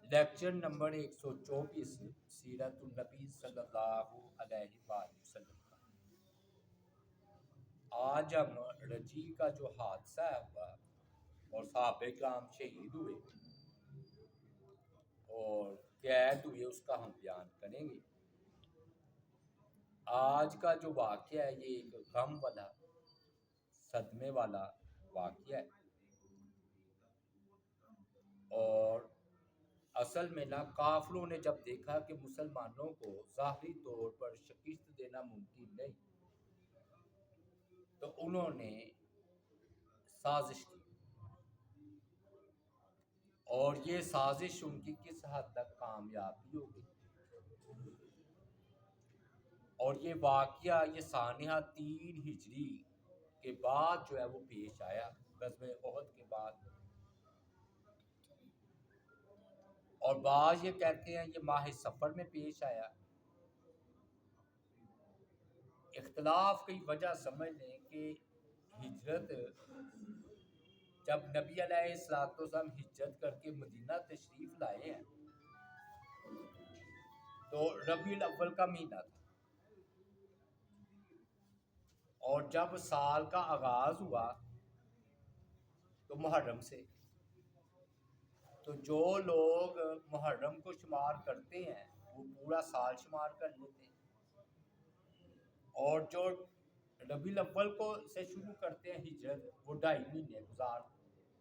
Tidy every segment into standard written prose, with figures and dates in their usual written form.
Lecture number 124 سیرت النبی صلی اللہ علیہ وآلہ وسلم کا۔ آج ہم رجی کا جو حادثہ ہوا اور صحابہ کرام شہید ہوئے اور قید ہوئے اس کا ہم بیان کریں گے۔ آج کا جو واقعہ ہے یہ ایک غم والا صدمے والا واقعہ ہے، اور اصل میں نا کافروں نے جب دیکھا کہ مسلمانوں کو ظاہری طور پر شکست دینا ممکن نہیں تو انہوں نے سازش کی، اور یہ سازش ان کی کس حد تک کامیاب بھی ہو گئی، اور یہ واقعہ یہ سانحہ 3 ہجری کے بعد جو ہے وہ پیش آیا، غزوہ احد کے بعد، اور بعض یہ کہتے ہیں یہ ماہ سفر میں پیش آیا۔ اختلاف کی وجہ سمجھ لیں کہ ہجرت جب نبی علیہ السلام ہجرت کر کے مدینہ تشریف لائے ہیں تو ربیع الاول کا مہینہ تھا، اور جب سال کا آغاز ہوا تو محرم سے، تو جو لوگ محرم کو شمار کرتے ہیں وہ پورا سال شمار کر لیتے ہیں، اور جو ربیع الاول کو سے شروع کرتے ہیں ہجرت وہ 2.5 مہینے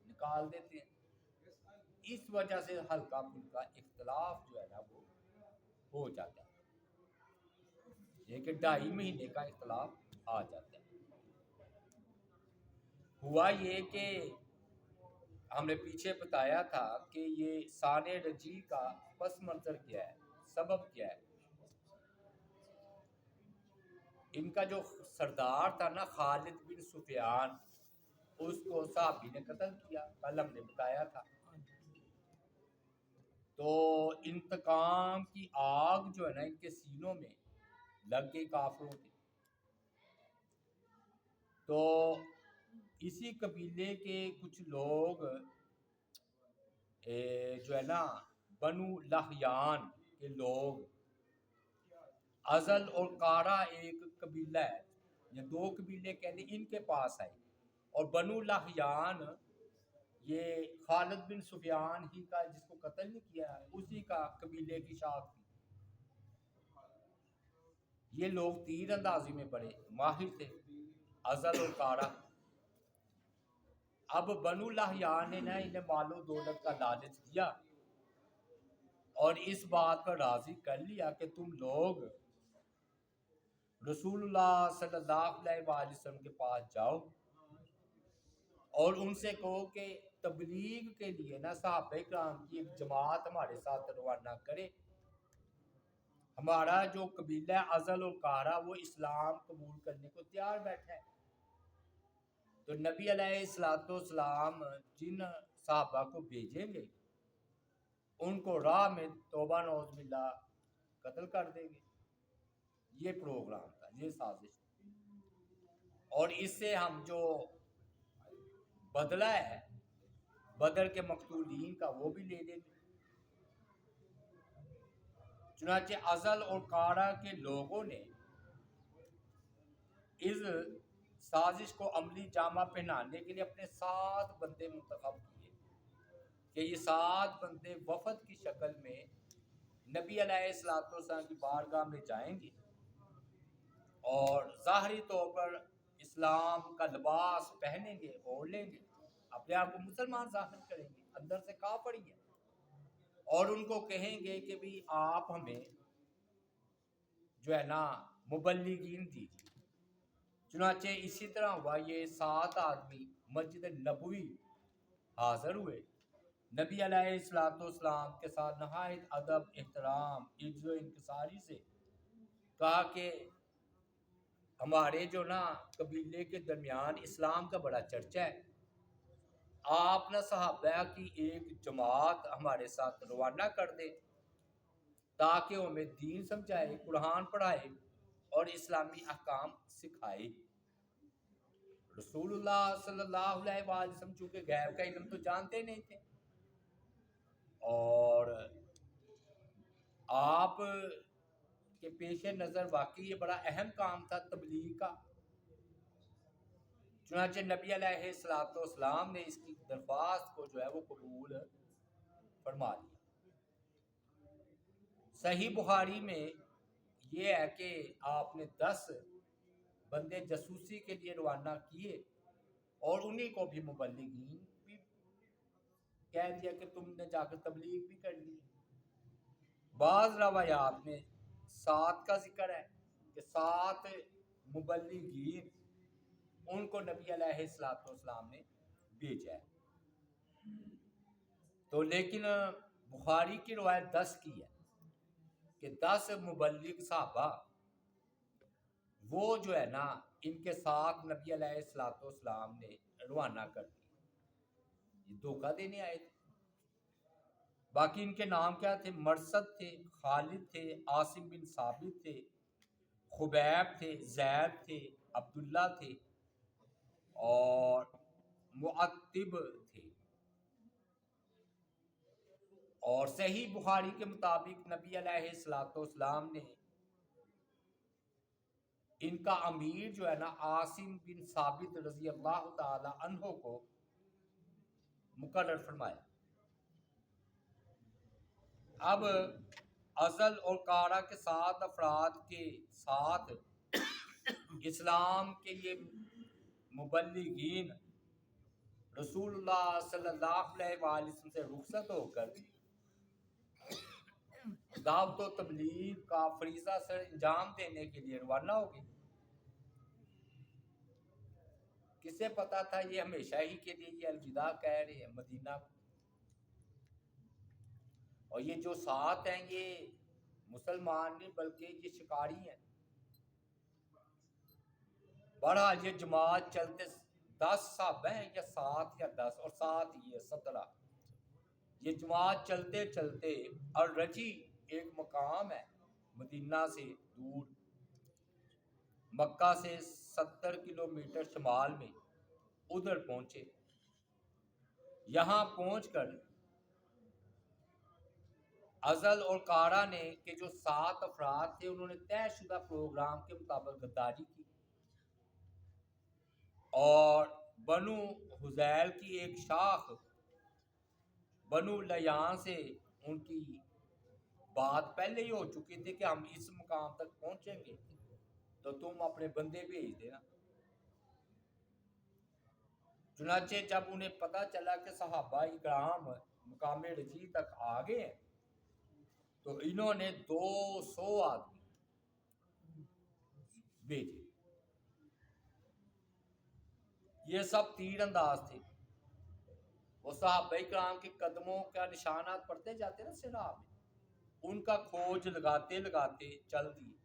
نکال دیتے ہیں۔ اس وجہ سے ہلکا پھلکا اختلاف جو ہے نا وہ ہو جاتا ہے، لیکن 2.5 مہینے کا اختلاف آ جاتا ہے۔ ہوا یہ کہ ہم نے پیچھے بتایا تھا کہ یہ سانح رجی کا پس منظر کیا ہے، سبب کیا ہے۔ ان کا جو سردار تھا نا خالد بن سفیان، اس کو صحابی نے قتل کیا، کل ہم نے بتایا تھا۔ تو انتقام کی آگ جو ہے نا ان کے سینوں میں لگ گئی کافروں کے، تو اسی قبیلے کے کچھ لوگ جو ہے نا بنو لحیان کے لوگ، ازل اور کارا ایک قبیلہ ہے یا 2 قبیلے کہہ لیں، ان کے پاس آئے، اور بنو لحیان یہ خالد بن سفیان ہی کا جس کو قتل نہیں کیا اسی کا قبیلے کی شاخ تھی۔ یہ لوگ تیر اندازی میں بڑے ماہر تھے، ازل اور کارا۔ اب بنو لحیان نے نا انہیں مال و دولت کا لالچ دیا اور اس بات پر راضی کر لیا کہ تم لوگ رسول اللہ صلی اللہ علیہ وآلہ وسلم کے پاس جاؤ اور ان سے کہو کہ تبلیغ کے لیے نا صحابہ کرام کی ایک جماعت ہمارے ساتھ روانہ کرے۔ ہمارا جو قبیلہ ازل اور کارا وہ اسلام قبول کرنے کو تیار بیٹھا ہے۔ تو نبی علیہ السلام جن صحابہ کو بھیجیں گے ان کو راہ میں توبہ نعوذ باللہ قتل کر دیں گے۔ یہ پروگرام تھا، یہ سازش تھی، اور اس سے ہم جو بدلہ ہے بدر کے مقتولین کا وہ بھی لے لیں گے۔ چنانچہ ازل اور کارا کے لوگوں نے اس سازش کو عملی جامہ پہنانے کے لیے اپنے 7 بندے منتخب کیے کہ یہ 7 بندے وفد کی شکل میں نبی علیہ السلام کی بارگاہ میں جائیں گے اور ظاہری طور پر اسلام کا لباس پہنیں گے، اوڑھ لیں گے، اپنے آپ کو مسلمان ظاہر کریں گے، اندر سے کافر ہی ہے، اور ان کو کہیں گے کہ بھی آپ ہمیں جو ہے نا مبلغین دیجیے۔ چنانچہ اسی طرح ہوا، یہ 7 آدمی مسجد نبوی حاضر ہوئے، نبی علیہ السلام کے ساتھ نہایت ادب، احترام، عجز و انکساری سے کہا کہ ہمارے جو نا قبیلے کے درمیان اسلام کا بڑا چرچا ہے، آپ نا صحابہ کی ایک جماعت ہمارے ساتھ روانہ کر دے تاکہ وہ ہمیں دین سمجھائے، قرآن پڑھائے اور اسلامی احکام سکھائے۔ رسول اللہ صلی اللہ علیہ وآلہ وسلم چونکہ غیب کا علم تو جانتے نہیں تھے، اور کے پیش نظر واقعی یہ بڑا اہم کام تھا تبلیغ کا، چنانچہ نبی علیہ السلام نے اس کی درخواست کو جو ہے وہ قبول فرما لیا۔ صحیح بخاری میں یہ ہے کہ آپ نے 10 بندے جاسوسی کے لیے روانہ کیے اور انہی کو بھی مبلغین بھی کہہ دیا کہ تم نے جا کر تبلیغ بھی کر لی۔ بعض روایات میں 7 کا ذکر ہے کہ 7 مبلغین ان کو نبی علیہ السلام نے بھیجا ہے، تو لیکن بخاری کی روایت 10 کی ہے کہ 10 مبلغ صحابہ وہ جو ہے نا ان کے ساتھ نبی علیہ السلام نے روانہ کر دی، یہ دھوکہ دینے آئے تھے۔ باقی ان کے نام کیا تھے؟ مرثد تھے، خالد تھے، عاصم بن ثابت تھے، خبیب تھے، زید تھے، عبداللہ تھے اور معتب تھے۔ اور صحیح بخاری کے مطابق نبی علیہ السلام نے ان کا امیر جو ہے نا عاصم بن ثابت رضی اللہ تعالی عنہ کو مقرر فرمایا۔ اب ازل اور کارا کے 7 افراد کے ساتھ اسلام کے یہ مبلغین رسول اللہ صلی اللہ علیہ وآلہ وسلم سے رخصت ہو کر دعوت و تبلیغ کا فریضہ سر انجام دینے کے لیے روانہ ہو گئے۔ کسے پتا تھا یہ ہمیشہ ہی کے لیے یہ الوداع کہہ رہے ہیں مدینہ کو، اور یہ جو 7 ہیں یہ مسلمان نہیں بلکہ یہ شکاری ہیں۔ بہرحال یہ جماعت چلتے 10 صحابہ ہیں یا 7 یا 10 اور 7 یہ 17، یہ جماعت چلتے چلتے الرجی ایک مقام ہے مدینہ سے دور، مکہ سے 70 کلومیٹر شمال میں، ادھر پہنچے۔ یہاں پہنچ کر ازل اور کارا نے کہ جو 7 افراد تھے انہوں نے طے شدہ پروگرام کے مطابق غداری کی اور بنو حذیل کی ایک شاخ بنو لیان سے ان کی بات پہلے ہی ہو چکی تھی کہ ہم اس مقام تک پہنچیں گے تو تم اپنے بندے بھیج دینا۔ چنانچہ جب انہیں پتا چلا کہ صحابہ اکرام مقام رجی تک آ گئے ہیں تو انہوں نے 200 آدمی بھیجے۔ یہ سب تیر انداز تھے، وہ صحابہ اکرام کے قدموں کا نشانات پڑتے جاتے نا صحرا میں، ان کا کھوج لگاتے لگاتے چل دیے۔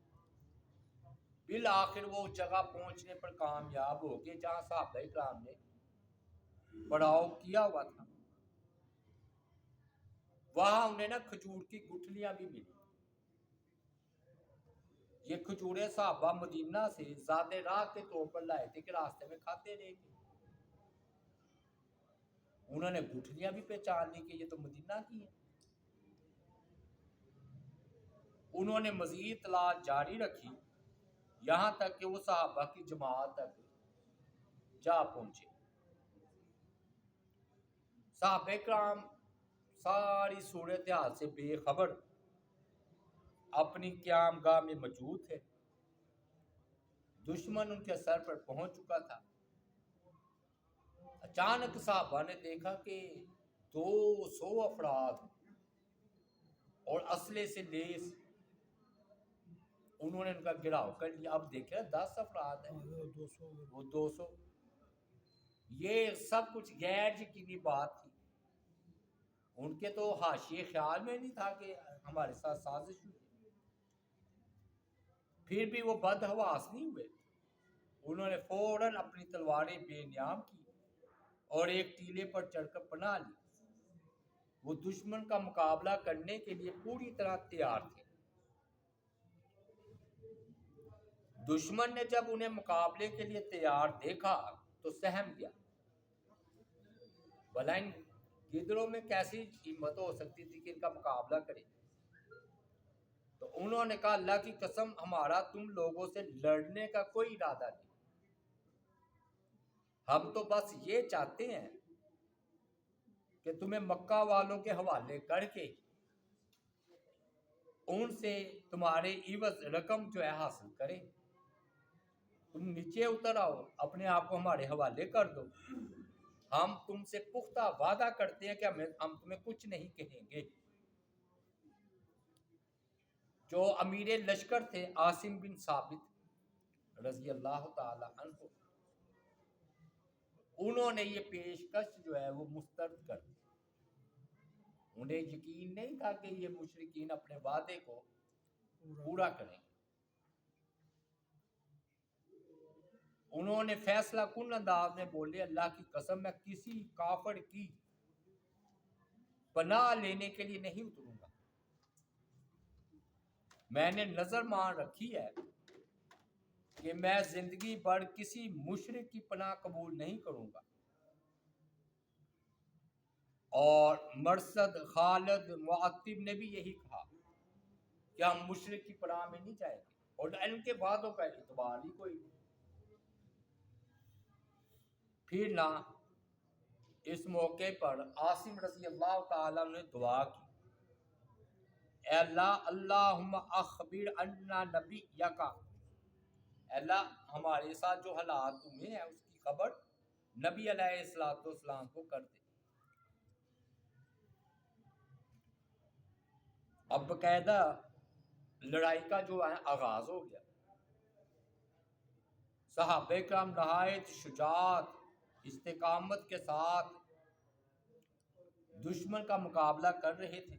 بالآخر وہ اس جگہ پہنچنے پر کامیاب ہو گئے جہاں صحابہ اکرام نے پڑاؤ کیا ہوا تھا۔ وہاں انہیں نا کھجور کی گٹھلیاں بھی ملی۔ یہ کھجوریں صحابہ مدینہ سے زیادہ راہ کے طور پر لائے تھے کہ راستے میں کھاتے رہے گے۔ انہوں نے گٹھلیاں بھی پہچان لی کہ یہ تو مدینہ کی ہیں۔ انہوں نے مزید تلاش جاری رکھی یہاں تک کہ وہ صحابہ کی جماعت تک جا پہنچے۔ صحابہ کرام ساری صورتحال سے بے خبر اپنی قیام گاہ میں موجود تھے۔ دشمن ان کے سر پر پہنچ چکا تھا۔ اچانک صحابہ نے دیکھا کہ 200 افراد اور اسلحے سے لیس، انہوں نے ان کا گھیراؤ کر لیا۔ اب دیکھیں 10 افراد ہیں وہ 200، یہ سب کچھ غیر یقینی بات تھی۔ ان کے تو حاشیے خیال میں نہیں تھا کہ ہمارے ساتھ سازش ہوئی۔ پھر بھی وہ بدحواس نہیں ہوئے، انہوں نے فوراً اپنی تلواریں بے نیام کی اور ایک ٹیلے پر چڑھ کر پناہ لی۔ وہ دشمن کا مقابلہ کرنے کے لیے پوری طرح تیار تھے۔ دشمن نے جب انہیں مقابلے کے لیے تیار دیکھا تو سہم گیا، بھلا ان گدڑوں میں کیسی ہمت ہو سکتی تھی کہ ان کا مقابلہ کرے۔ تو انہوں نے کہا اللہ کی قسم ہمارا تم لوگوں سے لڑنے کا کوئی ارادہ نہیں، ہم تو بس یہ چاہتے ہیں کہ تمہیں مکہ والوں کے حوالے کر کے ان سے تمہارے عوض رقم جو ہے حاصل کریں، تم نیچے اتر آؤ، اپنے آپ کو ہمارے حوالے کر دو، ہم تم سے پختہ وعدہ کرتے ہیں کہ ہم تمہیں کچھ نہیں کہیں گے۔ جو امیر لشکر تھے عاصم بن ثابت رضی اللہ تعالی عنہ، انہوں نے یہ پیشکش جو ہے وہ مسترد کر دی، انہیں یقین نہیں تھا کہ یہ مشرکین اپنے وعدے کو پورا کریں گے۔ انہوں نے فیصلہ کن انداز میں بولے اللہ کی قسم میں کسی کافر کی پناہ لینے کے لیے نہیں اتروں گا، میں نے نظر مان رکھی ہے کہ میں زندگی بھر کسی مشرک کی پناہ قبول نہیں کروں گا، اور مرثد خالد معتب نے بھی یہی کہا کہ ہم مشرک کی پناہ میں نہیں جائیں گے، اور ان کے وعدوں کا اعتبار ہی کوئی نہیں۔ پھر نہ اس موقع پر عاصم رضی اللہ تعالیٰ نے دعا کی، اے اللہ اللہم اخبر عنا نبیک، اے اللہ ہمارے ساتھ جو حالات ہوئے ہیں اس کی خبر نبی علیہ السلام کو کر دے۔ اب باقاعدہ لڑائی کا جو ہے آغاز ہو گیا، صحابہ کرام نہایت شجاعت استقامت کے ساتھ دشمن کا مقابلہ کر رہے تھے۔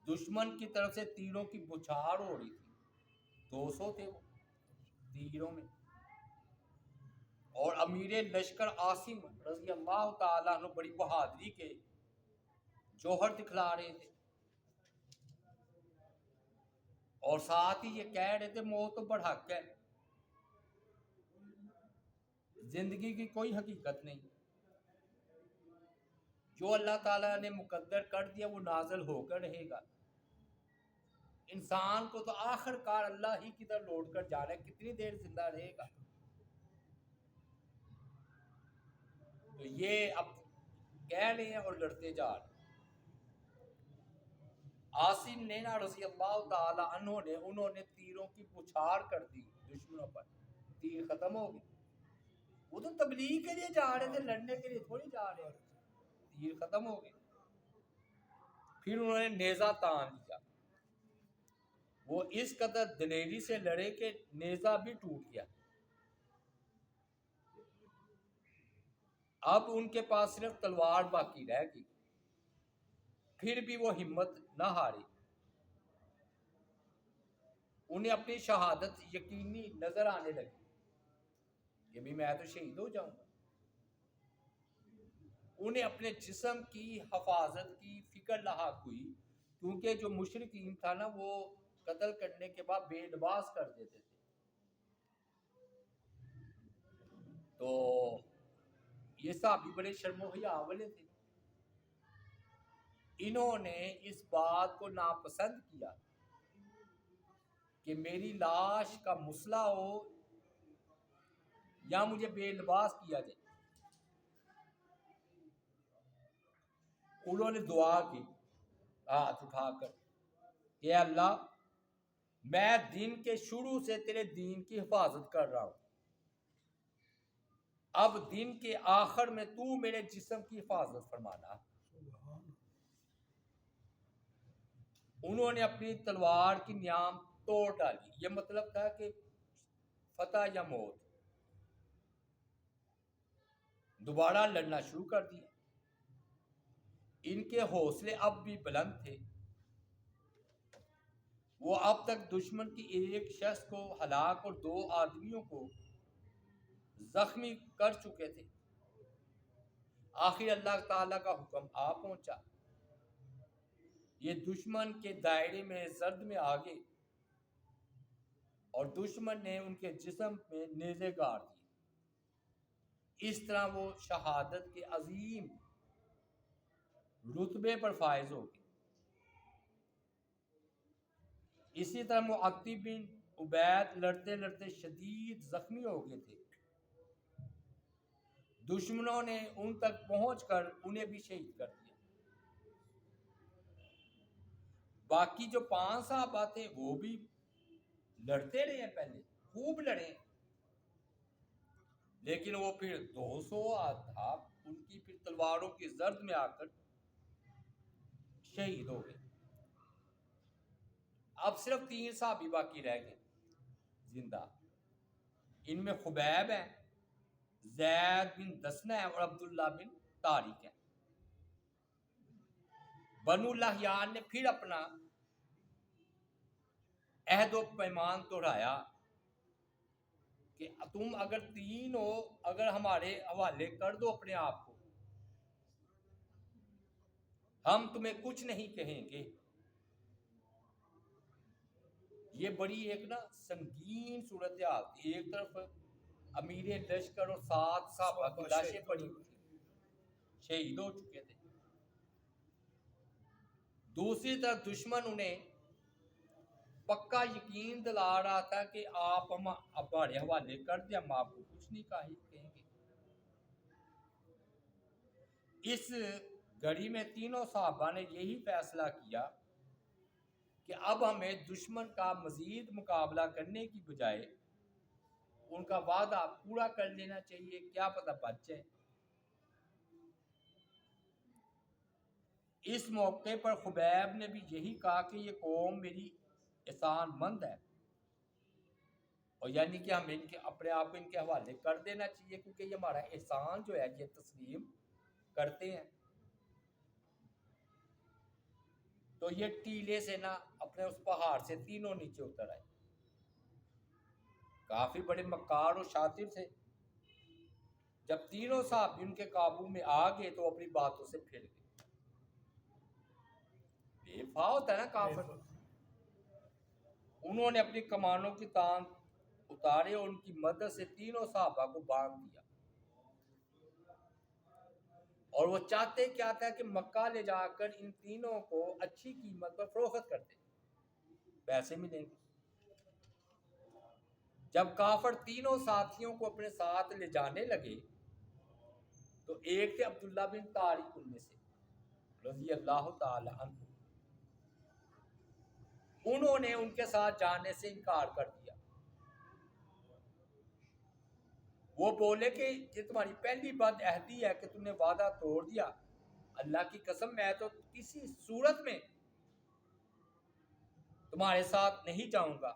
دشمن کی طرف سے تیروں کی بچھاڑ ہو رہی تھی، 200 تھے وہ تیروں میں، اور امیر لشکر عاصم رضی اللہ تعالیٰ عنہ بڑی بہادری کے جوہر دکھلا رہے تھے، اور ساتھ ہی یہ کہہ رہے تھے موت تو برحق ہے، زندگی کی کوئی حقیقت نہیں، جو اللہ تعالیٰ نے مقدر کر دیا وہ نازل ہو کر رہے گا، انسان کو تو آخر کار اللہ ہی کی طرف لوٹ کر جانا ہے، کتنی دیر زندہ رہے گا۔ تو یہ اب کہہ رہے ہیں اور لڑتے جا رہے ہیں۔ عاصم نے نا رضی اللہ تعالی عنہ نے انہوں نے تیروں کی بچھاڑ کر دی دشمنوں پر، تیر ختم ہو گئے، وہ تو تبلیغ کے لیے جا رہے تھے، لڑنے کے لیے تھوڑی جا رہے تھے، تیر ختم ہو گئے۔ پھر انہوں نے نیزہ تان لیا، وہ اس قدر دلیری سے لڑے کہ نیزہ بھی ٹوٹ گیا۔ اب ان کے پاس صرف تلوار باقی رہ گئی، پھر بھی وہ ہمت نہ ہاری، انہیں اپنی شہادت یقینی نظر آنے لگی کہ بھی میں تو شہید ہو جاؤں گا۔ انہیں اپنے جسم کی حفاظت کی فکر لاحق ہوئی، کیونکہ جو مشرکین تھا نا وہ قتل کرنے کے بعد بے لباس کر دیتے تھے، تو یہ صحابی بڑے شرم و حیا والے تھے، انہوں نے اس بات کو ناپسند کیا کہ میری لاش کا مسئلہ ہو یا مجھے بے لباس کیا جائے۔ انہوں نے دعا کی ہاتھ اٹھا کر کہ اے اللہ میں دن کے شروع سے تیرے دین کی حفاظت کر رہا ہوں، اب دن کے آخر میں تو میرے جسم کی حفاظت فرمانا۔ انہوں نے اپنی تلوار کی نیام توڑ ڈالی، یہ مطلب تھا کہ فتح یا موت، دوبارہ لڑنا شروع کر دیا۔ ان کے حوصلے اب بھی بلند تھے، وہ اب تک دشمن کی ایک شخص کو ہلاک اور 2 آدمیوں کو زخمی کر چکے تھے۔ آخر اللہ تعالیٰ کا حکم آ پہنچا، یہ دشمن کے دائرے میں زرد میں آ گئے اور دشمن نے ان کے جسم میں نیزے گاڑ دیے، اس طرح وہ شہادت کے عظیم رتبے پر فائز ہو گئے۔ اسی طرح معطی بن عبید لڑتے لڑتے شدید زخمی ہو گئے تھے، دشمنوں نے ان تک پہنچ کر انہیں بھی شہید کر دیا۔ باقی جو 5 صحابہ تھے وہ بھی لڑتے رہے ہیں، پہلے خوب لڑے، لیکن وہ پھر 200 اصحاب ان کی پھر تلواروں کی زرد میں آ کر شہید ہو گئے۔ اب صرف 3 صحابی باقی رہ گئے زندہ، ان میں خبیب ہے، زید بن دسنہ ہے اور عبداللہ بن طارق ہے۔ بنو لحیان نے پھر اپنا عہد و پیمان توڑایا کہ تم اگر 3 ہو، اگر ہمارے حوالے کر دو اپنے آپ کو، ہم تمہیں کچھ نہیں کہیں گے۔ یہ بڑی ایک نا سنگین صورتحال تھی، ایک طرف امیر لشکر اور 7 صحابہ کی لاشیں پڑی ہوئی تھی، شہید ہو چکے تھے، دوسری طرف دشمن انہیں پکا یقین دلا رہا تھا کہ آپ ہمارے حوالے کر دیں، ہم آپ کو کچھ نہیں کہیں گے۔ اس گھڑی میں تینوں صحابہ نے یہی فیصلہ کیا کہ اب ہمیں دشمن کا مزید مقابلہ کرنے کی بجائے ان کا وعدہ پورا کر لینا چاہیے، کیا پتہ بچ جائے۔ اس موقع پر خبیب نے بھی یہی کہا کہ یہ قوم میری احسان مند ہے، اور یعنی کہ ہمیں اپنے آپ کو ان کے حوالے کر دینا چاہیے، کیونکہ یہ ہمارا احسان جو ہے یہ تسلیم کرتے ہیں۔ تو یہ ٹیلے سے نا اپنے اس پہاڑ سے تینوں نیچے اتر آئے، کافی بڑے مکار اور شاطر تھے۔ جب تینوں صحابی ان کے قابو میں آ گئے تو اپنی باتوں سے پھر گئے۔ بے وفا ہوتا ہے نا کافر، انہوں نے اپنی کمانوں کی تان اتارے اور ان کی مدد سے تینوں صحابہ کو باندھ دیا، اور وہ چاہتے کیا تھا کہ مکہ لے جا کر ان تینوں کو اچھی قیمت پر فروخت کرتے، پیسے ملیں گے۔ جب کافر تینوں ساتھیوں کو اپنے ساتھ لے جانے لگے تو ایک تھے عبداللہ بن طارق ان میں سے رضی اللہ تعالی عنہ، انہوں نے ان کے ساتھ جانے سے انکار کر دیا۔ وہ بولے کہ یہ تمہاری پہلی بد عہدی ہے کہ تم نے وعدہ توڑ دیا، اللہ کی قسم میں تو کسی صورت میں تمہارے ساتھ نہیں جاؤں گا،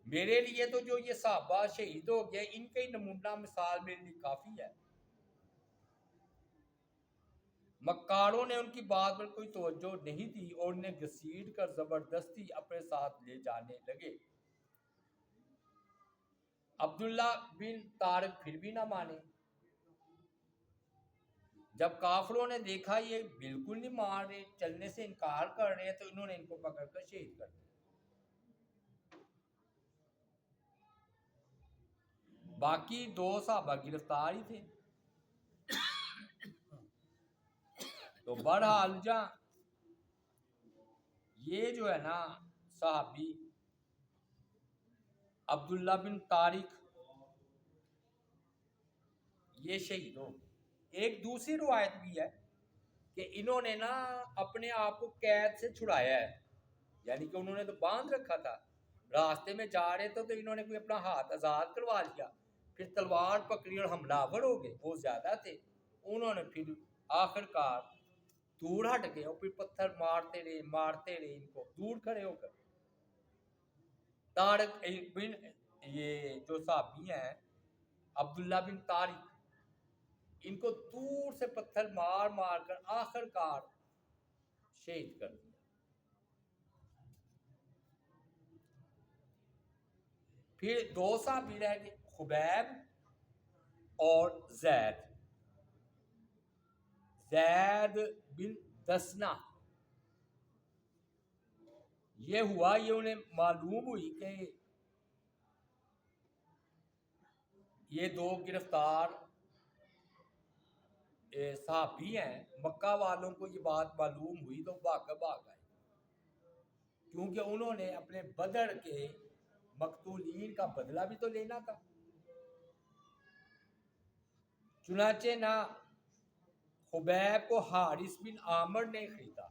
میرے لیے تو جو یہ صحابہ شہید ہو گئے ان کا ہی نمونہ مثال میرے لیے کافی ہے۔ مکاروں نے ان کی بات پر کوئی توجہ نہیں دی اور انہیں گھسیٹ کر زبردستی اپنے ساتھ لے جانے لگے۔ عبداللہ بن طارق پھر بھی نہ مانے۔ جب کافروں نے دیکھا یہ بالکل نہیں مان رہے، چلنے سے انکار کر رہے ہیں، تو انہوں نے ان کو پکڑ کر شہید کر دیا۔ باقی 2 صحابہ گرفتار ہی تھے۔ تو بہرحال یہ جو ہے نا صحابی عبداللہ بن طارق یہ شہید ہو گئے۔ ایک دوسری روایت بھی ہے کہ انہوں نے نا اپنے آپ کو قید سے چھڑایا ہے، یعنی کہ انہوں نے تو باندھ رکھا تھا، راستے میں جا رہے تھے تو انہوں نے کوئی اپنا ہاتھ آزاد کروا لیا، پھر تلوار پکڑی اور حملہ آور ہو گئے، وہ زیادہ تھے، انہوں نے پھر آخر کار دور ہٹ گئے اور پھر پتھر مارتے رہے ان کو دور کھڑے ہو کر۔ طارق بن یہ جو صحابی ہیں عبداللہ بن طارق، ان کو دور سے پتھر مار مار کر آخر کار شہید کر دیا۔ پھر 2 صحابی رہ گئے، خبیب اور زید بن دسنہ۔ یہ ہوا، یہ انہیں معلوم ہوئی کہ یہ 2 گرفتار صحابی ہیں، مکہ والوں کو یہ بات معلوم ہوئی تو بھاگ آئے کیونکہ انہوں نے اپنے بدر کے مقتولین کا بدلہ بھی تو لینا تھا. چنانچہ نہ خبیب کو حارث بن عامر نے خریدا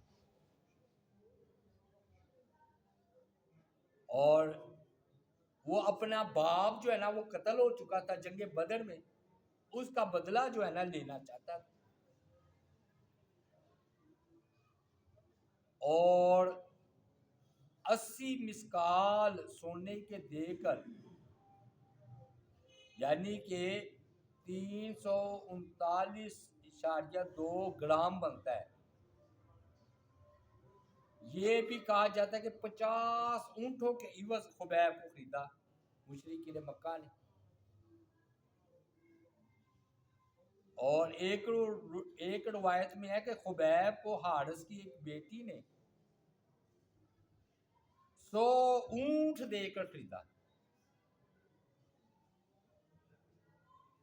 اور وہ اپنا باپ جو ہے نا وہ قتل ہو چکا تھا جنگ بدر میں, اس کا بدلہ جو ہے نا لینا چاہتا تھا. اور 80 مسکال سونے کے دے کر, یعنی کہ 339.2 گرام بنتا ہے. یہ بھی کہا جاتا ہے کہ 50 اونٹوں کے عوض خبیب کو خریدا مشرکین مکہ نے. اور ایک روایت میں ہے کہ خبیب کو حارث کی ایک بیٹی نے 100 اونٹ دے کر خریدا.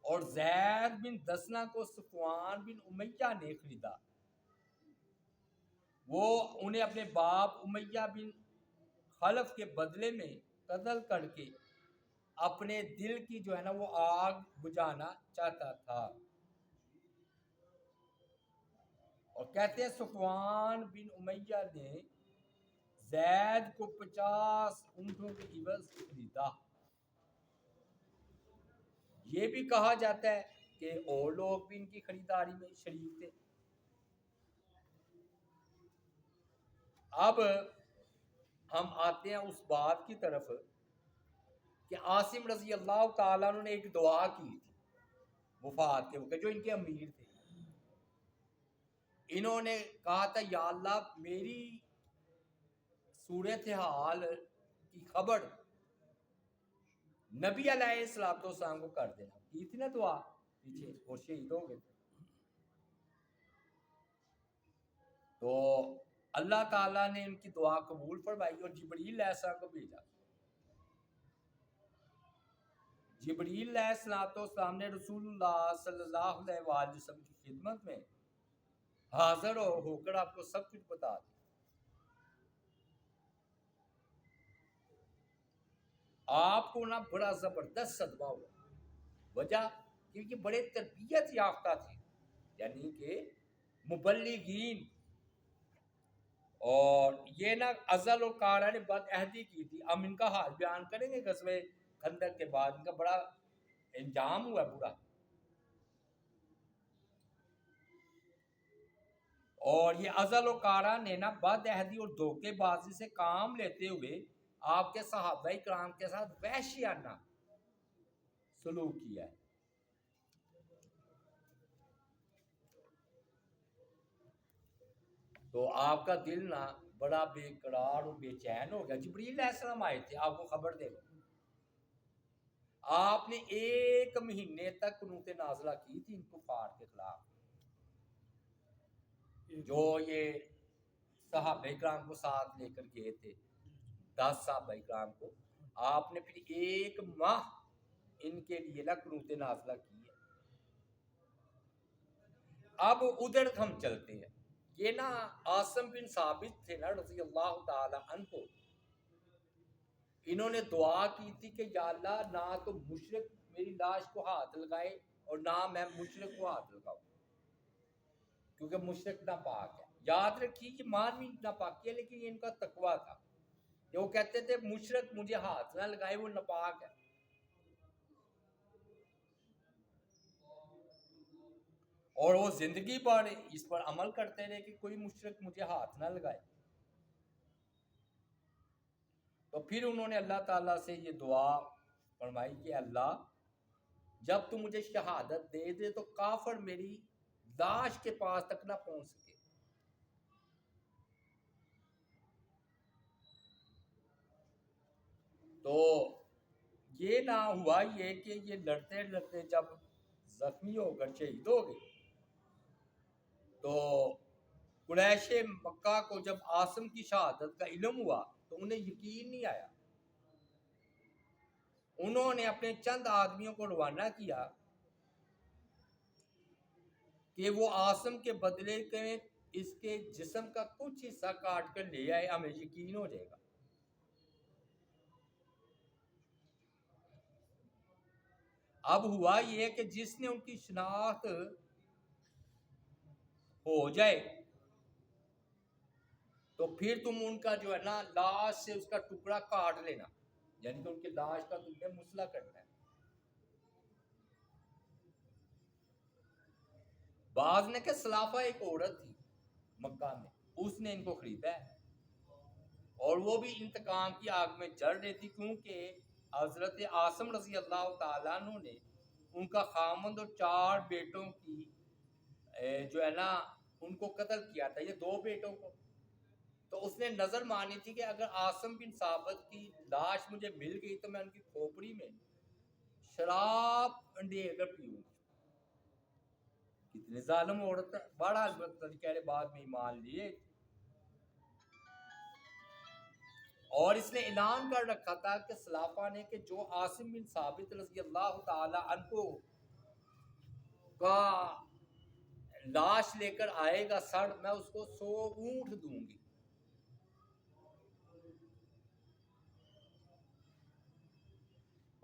اور زید بن دسنا کو صفوان بن امیہ نے خریدا. وہ انہیں اپنے باپ امیہ بن خلف کے بدلے میں قتل کر کے اپنے دل کی جو ہے نا وہ آگ بجھانا چاہتا تھا. اور کہتے ہیں صفوان بن امیہ نے زید کو 50 اونٹوں کے عوض خریدا. یہ بھی کہا جاتا ہے کہ اور لوگ بھی ان کی خریداری میں شریک تھے. اب ہم آتے ہیں اس بات کی طرف کہ عاصم رضی اللہ تعالیٰ عنہ نے ایک دعا کی تھی وفات کے وقت, جو ان کے امیر تھے. انہوں نے کہا تھا یا اللہ میری صورتحال کی خبر نبی علیہ الصلوۃ والسلام کو کر دینا. کی تھی نا دعا پیچھے, اور شہید ہو گئے تھے. تو اللہ تعالیٰ نے ان کی دعا قبول فرمائی اور جبریل علیہ السلام کو بھیجا. جبریل علیہ السلام نے رسول اللہ صلی اللہ علیہ وآلہ وسلم کی خدمت میں حاضر ہو کر آپ کو سب کچھ بتا دیا. آپ کو نا بڑا زبردست صدمہ ہوا. وجہ کیونکہ بڑے تربیت یافتہ تھے, یعنی کہ مبلغین. اور یہ نا ازل اور کارا نے بد عہدی کی تھی. ہم ان کا حال بیان کریں گے غزوہ خندق کے بعد. ان کا بڑا انجام ہوا برا. اور یہ ازل و کارا نے نا بد عہدی اور دھوکے بازی سے کام لیتے ہوئے آپ کے صحابہ کرام کے ساتھ وحشیانہ سلوک کیا ہے. تو آپ کا دل نا بڑا بے قرار اور بے چین ہو گیا. جبریل علیہ السلام آئے تھے آپ کو خبر دے گا. آپ نے 1 مہینے تک قنوت نازلہ کی تھی ان کفار کے خلاف, جو یہ صحابہ کرام کو ساتھ لے کر گئے تھے, 10 صحابہ کرام کو. آپ نے پھر 1 ماہ ان کے لیے نا قنوت نازلہ کی ہے. اب ادھر ہم چلتے ہیں. یہ نا عاصم بن ثابت تھے نا رضی اللہ تعالی عنہ, انہوں نے دعا کی تھی کہ یا اللہ نہ تو مشرک میری لاش کو ہاتھ لگائے اور نہ میں مشرک کو ہاتھ لگاؤں, کیونکہ مشرک ناپاک ہے. یاد رکھیے یہ مانوی ناپاکی ہے, لیکن یہ ان کا تقویٰ تھا. وہ کہتے تھے مشرک مجھے ہاتھ نہ لگائے, وہ ناپاک ہے. اور وہ زندگی پر اس پر عمل کرتے رہے کہ کوئی مشرک مجھے ہاتھ نہ لگائے. تو پھر انہوں نے اللہ تعالیٰ سے یہ دعا فرمائی کہ اللہ جب تو مجھے شہادت دے دے تو کافر میری لاش کے پاس تک نہ پہنچ سکے. تو یہ نہ ہوا یہ کہ یہ لڑتے لڑتے جب زخمی ہو کر شہید ہو گئے, تو قریش مکہ کو جب عاصم کی شہادت کا علم ہوا تو انہیں یقین نہیں آیا. انہوں نے اپنے چند آدمیوں کو روانہ کیا کہ وہ عاصم کے بدلے کے اس کے جسم کا کچھ حصہ کاٹ کر لے آئے, ہمیں یقین ہو جائے گا. اب ہوا یہ کہ جس نے ان کی شناخت ہو جائے تو پھر تم ان کا جو ہے نا لاش سے اس کا ٹکڑا کاٹ لینا، یعنی کہ ان کی لاش کا تم نے مسئلہ کرنا ہے۔ بعض نے کہ سلافہ ایک عورت تھی مکہ میں، اس نے ان کو خریدا ہے اور وہ بھی انتقام کی آگ میں جل رہی تھی، کیونکہ حضرت عاصم رضی اللہ تعالیٰ عنہ نے ان کا خامند اور 4 بیٹوں کی جو ہے نا ان کو قتل کیا تھا، یہ 2 بیٹوں کو۔ تو اس نے نظر مانی تھی کہ اگر عاصم بن ثابت کی لاش مجھے مل گئی تو میں ان کی کھوپڑی میں شراب انڈیل کر پیوں۔ کتنے ظالم عورت ہے، بڑا کہہ بعد میں ایمان لیے۔ اور اس نے اعلان کر رکھا تھا کہ سلافہ نے کہ جو عاصم بن ثابت رضی اللہ تعالی عنہ کا لاش لے کر آئے گا سڑ، میں اس کو 100 اونٹ دوں گی۔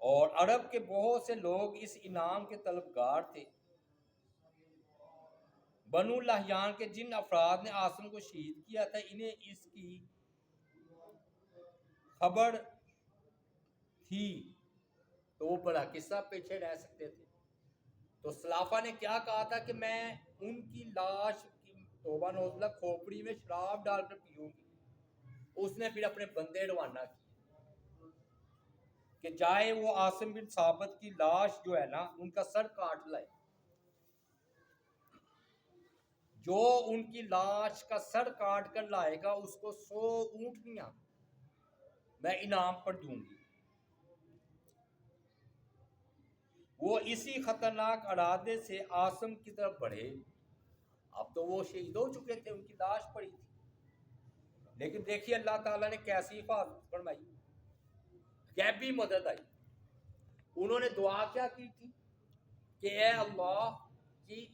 اور عرب کے بہت سے لوگ اس انعام کے طلبگار تھے۔ بنو لحیان کے جن افراد نے عاصم کو شہید کیا تھا، انہیں اس کی خبر تھی تو وہ بڑا قصہ پیچھے رہ سکتے تھے۔ تو سلافہ نے کیا کہا تھا کہ میں ان کی لاش کی توبہ نوزلہ کھوپڑی میں شراب ڈال کر پیوں گی۔ اس نے پھر اپنے بندے روانہ کیے کہ جائے وہ عاصم بن ثابت کی لاش جو ہے نا ان کا سر کاٹ لائے، جو ان کی لاش کا سر کاٹ کر لائے گا اس کو 100 اونٹنیاں میں انعام پر دوں گی۔ وہ اسی خطرناک ارادے سے عاصم کی طرف بڑھے۔ اب تو وہ شہید ہو چکے تھے، ان کی لاش پڑی تھی، لیکن دیکھیے اللہ تعالیٰ نے کیسی حفاظت فرمائی، غیبی مدد آئی۔ انہوں نے دعا کیا کی تھی کہ اے اللہ کی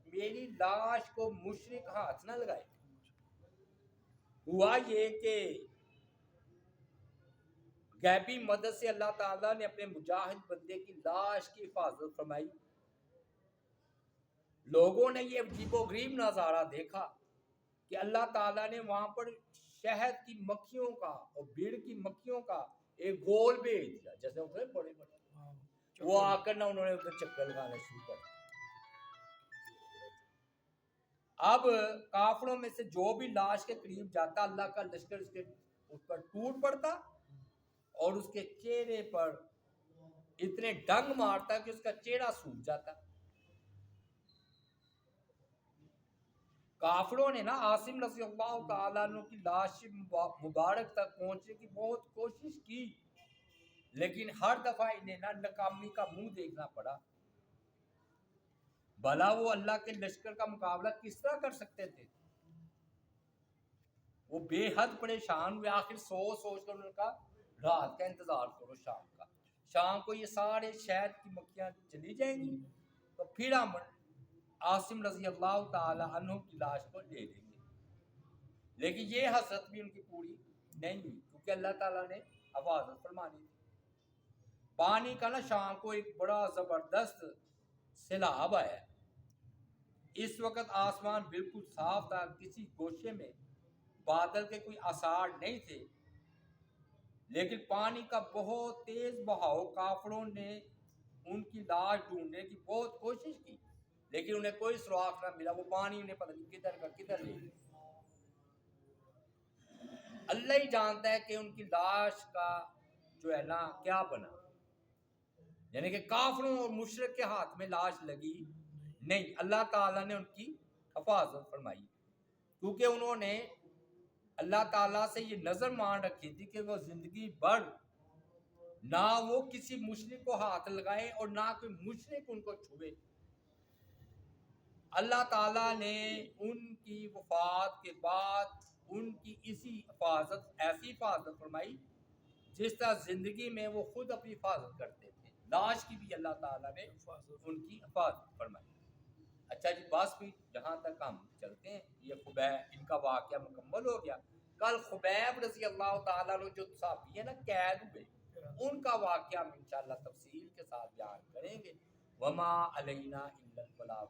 میری لاش کو مشرک ہاتھ نہ لگائے۔ ہوا یہ کہ غیبی مدد سے اللہ تعالیٰ نے اپنے مجاہد بندے کی لاش کی حفاظت فرمائی۔ لوگوں نے یہ عجیب و غریب نظارہ دیکھا کہ اللہ تعالیٰ نے وہاں پر شہد کی مکھیوں کا اور بھیڑ کی مکھیوں کا ایک گول بھیج دیا، جیسے بڑے بڑے وہ آ کر نہ انہوں نے ادھر چکر لگانا شروع کر۔ اب کافروں میں سے جو بھی لاش کے قریب جاتا، اللہ کا لشکر اس پر ٹوٹ پڑتا اور اس کے چہرے پر اتنے ڈنگ مارتا کہ اس کا چہرہ سوکھ جاتا۔ کافروں نے نا عاصم رضی اللہ تعالیٰ عنہ کی لاش مبارک تک پہنچنے کی بہت کوشش کی، لیکن ہر دفعہ انہیں نا ناکامی کا منہ دیکھنا پڑا۔ بھلا وہ اللہ کے لشکر کا مقابلہ کس طرح کر سکتے تھے؟ وہ بے حد پریشان ہوئے، آخر سوچ کر انہوں نے کہا رات کا انتظار کرو، شام کا، شام کو یہ سارے شہد کی مکھیاں چلی جائیں گی تو پھر ہم عاصم رضی اللہ تعالی عنہ کی لاش کو لے لیں گے۔ لیکن یہ حسرت بھی ان کی پوری نہیں ہوئی، کیونکہ اللہ تعالیٰ نے حفاظت فرمانی تھی۔ پانی کا نا شام کو ایک بڑا زبردست سیلاب آیا۔ اس وقت آسمان بالکل صاف تھا، کسی گوشے میں بادل کے کوئی آثار نہیں تھے، لیکن پانی کا بہت تیز بہاؤ۔ کافروں نے ان کی لاش ڈھونڈنے کی بہت کوشش کی، لیکن انہیں کوئی سراغ نہ ملا۔ وہ پانی انہیں پتہ نہیں کدھر کا کدھر لے گیا۔ اللہ ہی جانتا ہے کہ ان کی لاش کا جو ہے نا کیا بنا، یعنی کہ کافروں اور مشرک کے ہاتھ میں لاش لگی نہیں، اللہ تعالیٰ نے ان کی حفاظت فرمائی، کیونکہ انہوں نے اللہ تعالیٰ سے یہ نظر مان رکھی تھی کہ وہ زندگی بھر نہ وہ کسی مشرک کو ہاتھ لگائے اور نہ کوئی مشرک ان کو چھوئے۔ اللہ تعالیٰ نے ان کی وفات کے بعد ان کی اسی حفاظت، ایسی حفاظت فرمائی جس طرح زندگی میں وہ خود اپنی حفاظت کرتے تھے، لاش کی بھی اللہ تعالیٰ نے ان کی حفاظت فرمائی۔ اچھا جی، بس بھی جہاں تک ہم چلتے ہیں، یہ خبیب ان کا واقعہ مکمل ہو گیا۔ کل خبیب رضی اللہ تعالیٰ عنہ جو صحابی ہے نا قید ہوئے، ان کا واقعہ ہم انشاءاللہ تفصیل کے ساتھ بیان کریں گے۔ وما علینا الا البلاغ